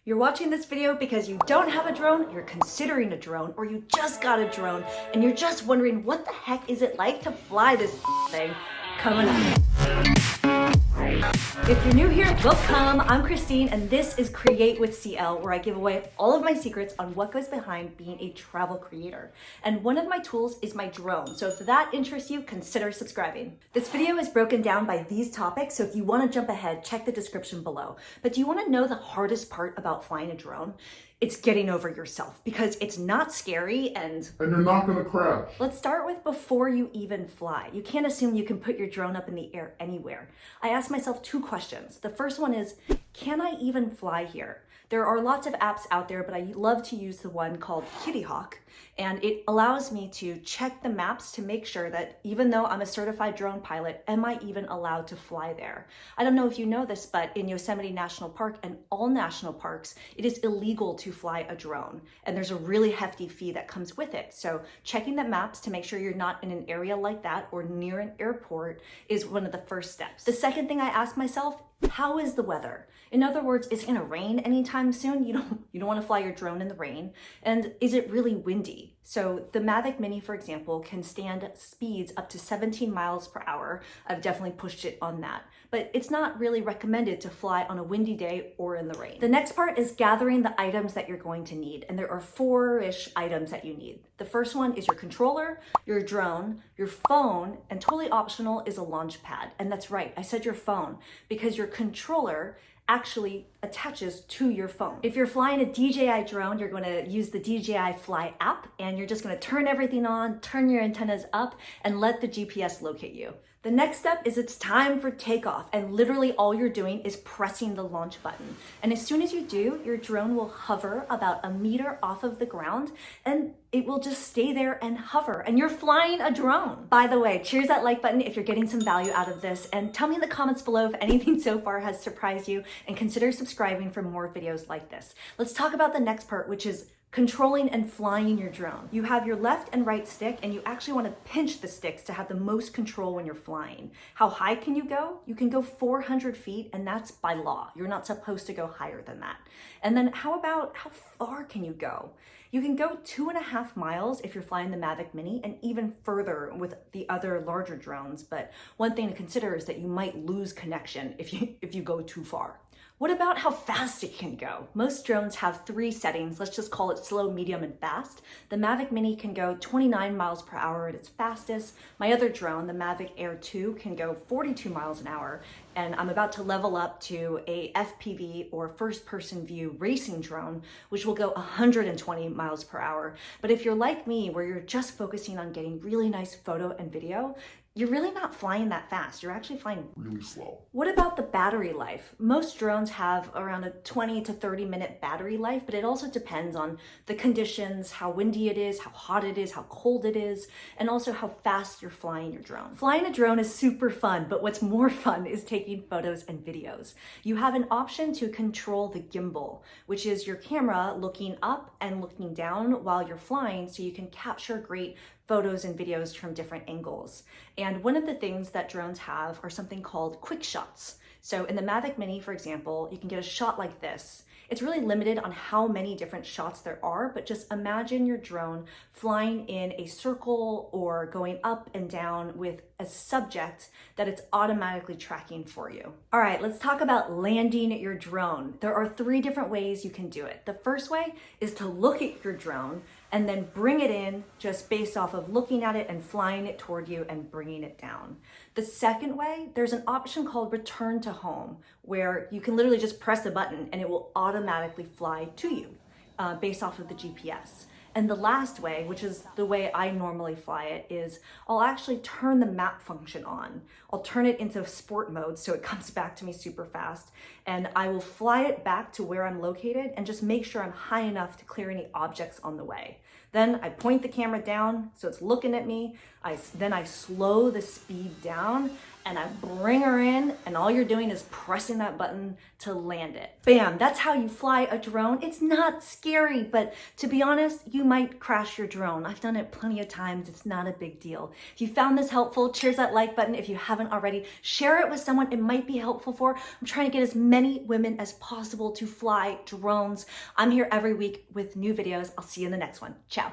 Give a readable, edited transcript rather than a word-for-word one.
You're watching this video because you don't have a drone, you're considering a drone, or you just got a drone and you're just wondering what the heck is it like to fly this thing. Coming up. If you're new here, welcome. I'm Christine and this is Create with CL, where I give away all of my secrets on what goes behind being a travel creator. And one of my tools is my drone. So if that interests you, consider subscribing. This video is broken down by these topics, so if you want to jump ahead, check the description below. But do you want to know the hardest part about flying a drone? It's getting over yourself, because it's not scary and you're not gonna crash. Let's start with before you even fly. You can't assume you can put your drone up in the air anywhere. I asked myself two questions. The first one is, can I even fly here? There are lots of apps out there, but I love to use the one called Kitty Hawk, and it allows me to check the maps to make sure that even though I'm a certified drone pilot, am I even allowed to fly there? I don't know if you know this, but in Yosemite National Park and all national parks, it is illegal to fly a drone, and there's a really hefty fee that comes with it. So checking the maps to make sure you're not in an area like that or near an airport is one of the first steps. The second thing I asked myself, how is the weather? In other words, is it gonna rain anytime soon? You don't wanna fly your drone in the rain. And is it really windy? So the Mavic Mini, for example, can stand speeds up to 17 miles per hour. I've definitely pushed it on that, but it's not really recommended to fly on a windy day or in the rain. The next part is gathering the items that you're going to need. And there are four-ish items that you need. The first one is your controller, your drone, your phone, and totally optional is a launch pad. And that's right, I said your phone, because your controller actually attaches to your phone. If you're flying a DJI drone, you're going to use the DJI Fly app, and you're just going to turn everything on, turn your antennas up, and let the GPS locate you. The next step is it's time for takeoff, and literally all you're doing is pressing the launch button. And as soon as you do, your drone will hover about a meter off of the ground, and it will just stay there and hover, and you're flying a drone. By the way, cheers that like button if you're getting some value out of this, and tell me in the comments below if anything so far has surprised you, and consider subscribing for more videos like this. Let's talk about the next part, which is controlling and flying your drone. You have your left and right stick, and you actually want to pinch the sticks to have the most control when you're flying. How high can you go? You can go 400 feet, and that's by law. You're not supposed to go higher than that. And then how far can you go? You can go 2.5 miles if you're flying the Mavic Mini, and even further with the other larger drones. But one thing to consider is that you might lose connection if you go too far. What about how fast it can go? Most drones have 3 settings. Let's just call it slow, medium, and fast. The Mavic Mini can go 29 miles per hour at its fastest. My other drone, the Mavic Air 2, can go 42 miles an hour. And I'm about to level up to a FPV, or first person view racing drone, which will go 120 miles per hour. But if you're like me, where you're just focusing on getting really nice photo and video, you're really not flying that fast. You're actually flying Really slow. What about the battery life? Most drones have around a 20 to 30 minute battery life, but it also depends on the conditions, how windy it is, how hot it is, how cold it is, and also how fast you're flying your drone. Flying a drone is super fun, but what's more fun is taking photos and videos. You have an option to control the gimbal, which is your camera looking up and looking down while you're flying, so you can capture great photos and videos from different angles. And one of the things that drones have are something called quick shots. So in the Mavic Mini, for example, you can get a shot like this. It's really limited on how many different shots there are, but just imagine your drone flying in a circle or going up and down with a subject that it's automatically tracking for you. All right, let's talk about landing your drone. There are 3 different ways you can do it. The first way is to look at your drone and then bring it in just based off of looking at it and flying it toward you and bringing it down. The second way, there's an option called return to home, where you can literally just press a button and it will automatically fly to you based off of the GPS. And the last way, which is the way I normally fly it, is I'll actually turn the map function on. I'll turn it into sport mode so it comes back to me super fast, and I will fly it back to where I'm located and just make sure I'm high enough to clear any objects on the way. Then I point the camera down so it's looking at me. Then I slow the speed down, and I bring her in, and all you're doing is pressing that button to land it. Bam, that's how you fly a drone. It's not scary, but to be honest, you might crash your drone. I've done it plenty of times. It's not a big deal. If you found this helpful, cheers that like button. If you haven't already, share it with someone it might be helpful for. I'm trying to get as many women as possible to fly drones. I'm here every week with new videos. I'll see you in the next one. Ciao.